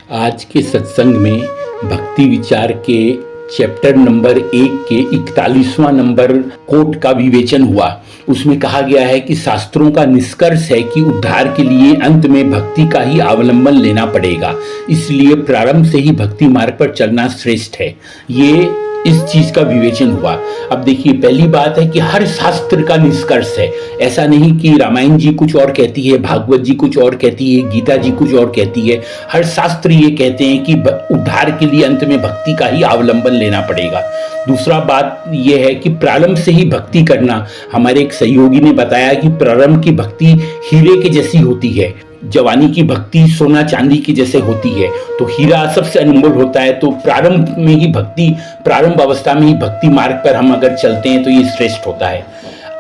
आज के सत्संग में भक्ति विचार के चैप्टर नंबर 1 के 41वां नंबर कोट का विवेचन हुआ। उसमें कहा गया है कि शास्त्रों का निष्कर्ष है कि उद्धार के लिए अंत में भक्ति का ही अवलंबन लेना पड़ेगा, इसलिए प्रारंभ से ही भक्ति मार्ग पर चलना श्रेष्ठ है। ये इस चीज का विवेचन हुआ। अब देखिए, पहली बात है कि हर शास्त्र का निष्कर्ष है। ऐसा नहीं कि रामायण जी कुछ और कहती है, भागवत जी कुछ और कहती है, गीता जी कुछ और कहती है। हर शास्त्र ये कहते हैं कि उद्धार के लिए अंत में भक्ति का ही अवलंबन लेना पड़ेगा। दूसरा बात यह है कि प्रारंभ से ही भक्ति करना। हमारे एक सहयोगी ने बताया कि प्रारंभ की भक्ति हीरे के जैसी होती है, जवानी की भक्ति सोना चांदी की जैसे होती है। तो हीरा सबसे अनमोल होता है। तो प्रारंभ में ही भक्ति, प्रारंभ अवस्था में ही भक्ति मार्ग पर हम अगर चलते हैं तो ये श्रेष्ठ होता है।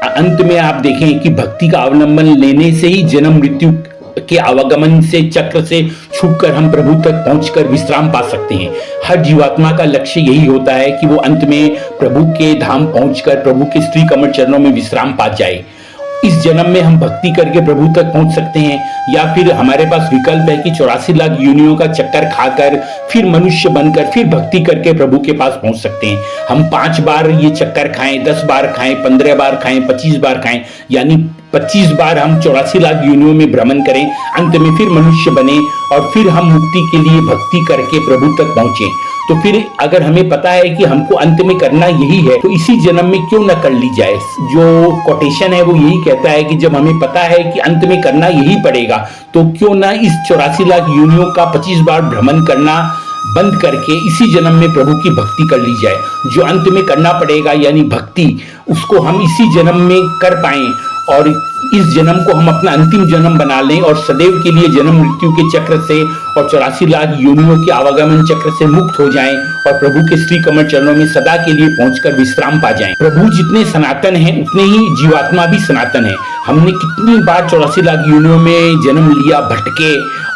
अंत में आप देखें कि भक्ति का अवलंबन लेने से ही जन्म मृत्यु के आवागमन से, चक्र से छूटकर हम प्रभु तक पहुंचकर विश्राम पा सकते हैं। हर जीवात्मा का लक्ष्य यही होता है कि वो अंत में प्रभु के धाम पहुंचकर प्रभु के श्री कमल चरणों में विश्राम पा जाए। इस जन्म में हम भक्ति करके प्रभु तक पहुंच सकते हैं, या फिर हमारे पास विकल्प है कि 84 लाख योनियों का चक्कर खाकर फिर मनुष्य बनकर फिर भक्ति करके प्रभु के पास पहुंच सकते हैं। हम 5 बार ये चक्कर खाएं, 10 बार खाएं, 15 बार खाएं, 25 बार खाएं, यानी 25 बार हम 84 लाख योनियों में भ्रमण करें, अंत में फिर मनुष्य बने और फिर हम मुक्ति के लिए भक्ति करके प्रभु तक पहुंचे। तो फिर अगर हमें पता है कि हमको अंत में करना यही है, तो इसी जन्म में क्यों न कर ली जाए। जो कोटेशन है वो यही कहता है कि जब हमें पता है कि अंत में करना यही पड़ेगा, तो क्यों ना इस 84 लाख योनियों का 25 बार भ्रमण करना बंद करके इसी जन्म में प्रभु की भक्ति कर ली जाए। जो अंत में करना पड़ेगा यानी भक्ति, उसको हम इसी जन्म में कर पाएं और इस जन्म को हम अपना अंतिम जन्म बना लें और सदैव के लिए जन्म मृत्यु के चक्र से और 84 लाख योनियों के आवागमन चक्र से मुक्त हो जाएं और प्रभु के श्री कमल चरणों में सदा के लिए पहुंचकर विश्राम पा जाएं। प्रभु जितने सनातन हैं उतने ही जीवात्मा भी सनातन है। हमने कितनी बार 84 लाख योनियों में जन्म लिया, भटके,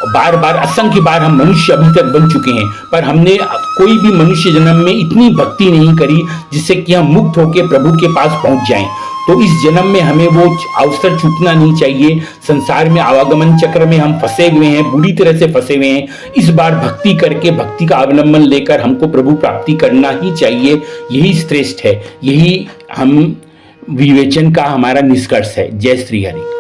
बार बार असंख्य बार हम मनुष्य अभी तक बन चुके हैं, पर हमने कोई भी मनुष्य जन्म में इतनी भक्ति नहीं करी जिससे कि हम मुक्त होकर प्रभु के पास पहुंच जाएं। तो इस जन्म में हमें वो अवसर चूकना नहीं चाहिए। संसार में आवागमन चक्र में हम फंसे हुए हैं, बुरी तरह से फंसे हुए हैं। इस बार भक्ति करके, भक्ति का अवलंबन लेकर हमको प्रभु प्राप्ति करना ही चाहिए। यही श्रेष्ठ है, यही हम विवेचन का हमारा निष्कर्ष है। जय श्री हरि।